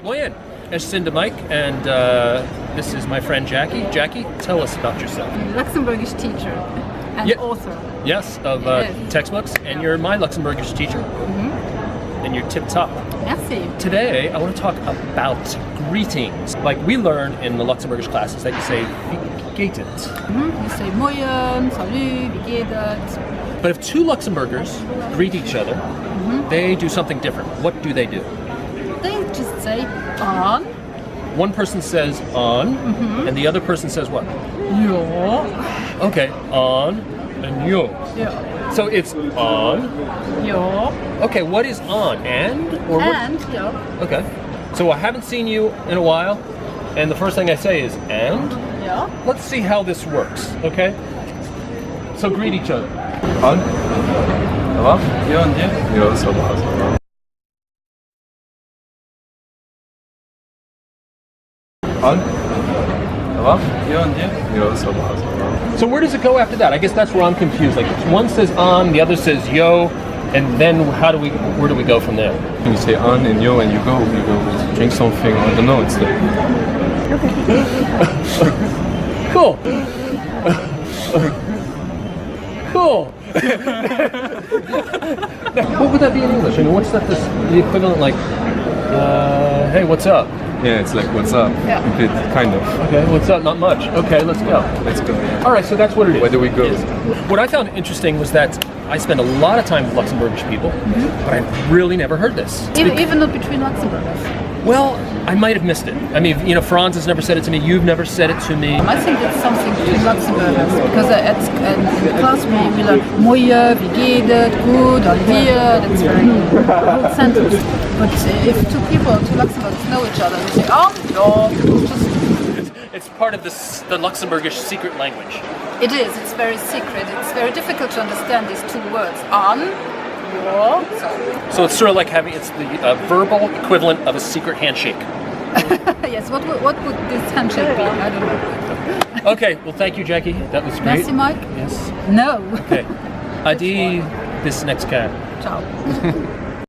Moyen. Es sind Mike, and this is my friend Jackie. Jackie, tell us about yourself. Luxembourgish teacher and author. Yes, of textbooks, and you're my Luxembourgish teacher. And you're tip-top. Merci. Today, I want to talk about greetings. Like we learn in the Luxembourgish classes that you say, wie geht it? You say moyen, salut, wie geht it? But if two Luxembourgers greet each other, they do something different. What do? They just say on. One person says on, and the other person says what? Jo. Okay, on and yo. Yeah. So it's on. Jo. Okay, what is on? And? Or And, what? ja. Okay. So I haven't seen you in a while, and the first thing I say is and? Ja. Let's see how this works, okay? So greet each other. On. Ça va? Yo, on dit? Yo, ça va, ça va. On. Ça va? Yo, on dit? Yo, ça va, ça va. So where does it go after that? I guess that's where I'm confused. Like one says on, the other says yo, and then where do we go from there? You say on and yo and you go drink something, I don't know, it's like... Cool. Cool. What would that be in English? I mean, what's that? The equivalent, like, hey, what's up? Yeah, it's like, what's up? Yeah. A bit, kind of. Okay, what's up? Not much. Okay, let's go. Let's go, yeah. All right, so that's what it is. Where do we go? Yes. What I found interesting was that I spend a lot of time with Luxembourgish people, but I've really never heard this. Even not between Luxembourgers. Well, I might have missed it. I mean, you know, Franz has never said it to me. You've never said it to me. I think it's something between Luxembourgers because in the class we learn moyen, wie geht it, good, on dir, that's very good sentence. But if two Luxembourgers know each other, they say, oh, no, just... It's part of the Luxembourgish secret language. It is, it's very secret. It's very difficult to understand these two words. On, your, So it's sort of like it's the verbal equivalent of a secret handshake. Yes, what would this handshake be? I don't know. Okay, well, thank you, Jackie. That was great. Merci, Mike. Yes. No. Okay. Adi, this next guy. Ciao.